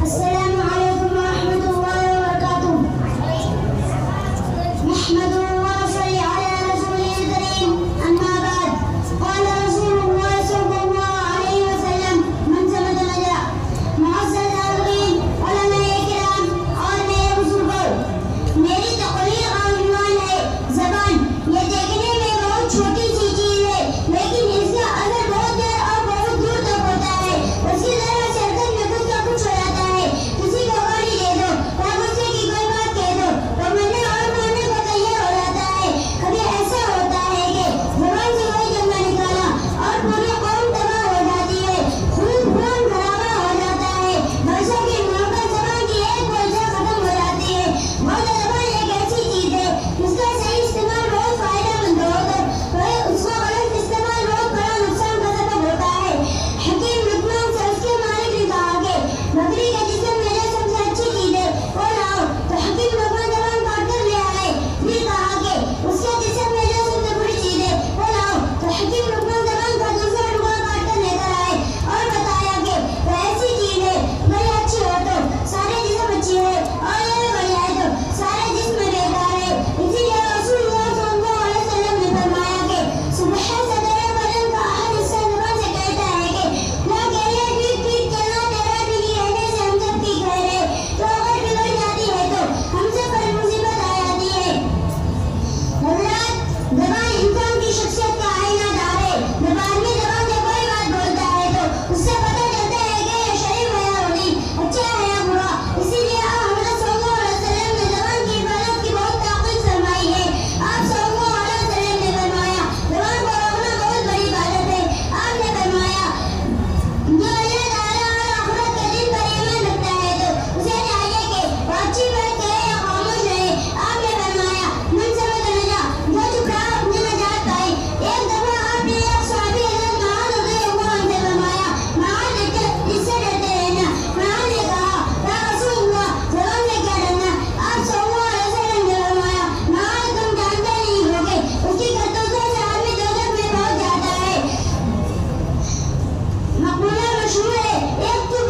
السلام عليكم ورحمة الله وبركاته. نحمده ونصلي على رسوله الكريم. أما بعد، قال رسول الله صلى الله عليه وسلم: من ثبت نجا. معزز حاضرین، علماء کرام اور میرے بزرگوں، میری تقریر کا عنوان ہے زبان. یہ دیکھنے میں بہت چھوٹی سی چیز ہے، لیکن اس کا اثر بہت دیر اور بہت دور تک ہوتا ہے. اس کی ذرا سے حرکت میں کچھ نہ کچھ ہو جاتا ہے. کسی کو گالی دے دو یا غصے کی کوئی بات کہہ دو تو مرنے اور مارنے کو تیار ہو جاتا ہے. کبھی ایسا ہوتا ہے کہ زبان سے کوئی جملہ نکالا اور پوری قوم تباہ ہو جاتی ہے، خون خرابہ ہو جاتا ہے. برسوں کی محبت زبان کی ایک بولچہ ختم ہو جاتی ہے. بولتے زبان ایک ایسی چیز ہے جس کا صحیح استعمال بہت فائدہ مند ہو کر اس کا غلط استعمال بہت بڑا نقصان کا سبب ہوتا ہے. حکیم لقمان سے اس کے مالک نے کہا کہ بکری کا جسم میرے سب سے اچھی چیز ہے، وہ لاؤ. تو حکیم لقمان زبان کاٹ کر لے آئے. پھر کہا کہ اس کا جسم میرے سب سے بڑی چیز ہے، وہ لاؤ. تو حکیم لقمان زبان کا دوسرا ٹکڑا کاٹ کر لے کر آئے اور بتایا کہ وہ ایسی چیز ہے، بڑی اچھی ہو تو سارے جسم اچھی ہے اور یہ بڑھ جائے تو سارے جسم بیکار ہے. اسی لیے رسول اللہ صلی اللہ علیہ وسلم نے فرمایا کہ صبح سے تیرے بدن کا ہر حصہ زبان سے کہتا ہے کہ لا کہہ ٹھیک ٹھیک کہنا تیرا دلی رہنے سے ہم سب کی خیر ہے. تو اگر بگڑ جاتی ہے تو ہم سب پر مصیبت آ جاتی ہے. حضرات، زبان انسان کی شخصیت کا آئینہ دار ہے. جب آدمی زبان سے کوئی بات بولتا ہے تو اس سے پتہ چلتا ہے کہ یہ شریف ہے یا ولی، اچھا ہے یا برا. اسی لیے آپ حضرت صلی اللہ علیہ وسلم نے زبان کی حفاظت کی بہت تاکید فرمائی ہے. آپ صلی اللہ علیہ وسلم نے فرمایا زبان کو روکنا بہت بڑی عبادت ہے. آپ نے فرمایا جو اللہ تعالیٰ اور آخرت کے دن پر ایمان رکھتا ہے تو اسے چاہیے کہ وہ اچھی بات کہے یا خاموش رہے. آپ نے فرمایا من ثبت نجا، جو چپ رہا اپنے نجات پائے. ایک دفعہ آپ نے ایک صحابی حضرت معاذ رضی اللہ عنہ سے فرمایا معاذ اس سے ڈرتے رہنا. معاذ نے کہا یا رسول اللہ زبان سے کیا ڈرنا. آپ صلی اللہ علیہ وسلم نے فرمایا معاذ تم جانتے نہیں ہوگے اس کی کرتوتوں سے آدمی دوزخ میں پہنچ جاتا ہے. مقولہ مشہور ہے ایک تو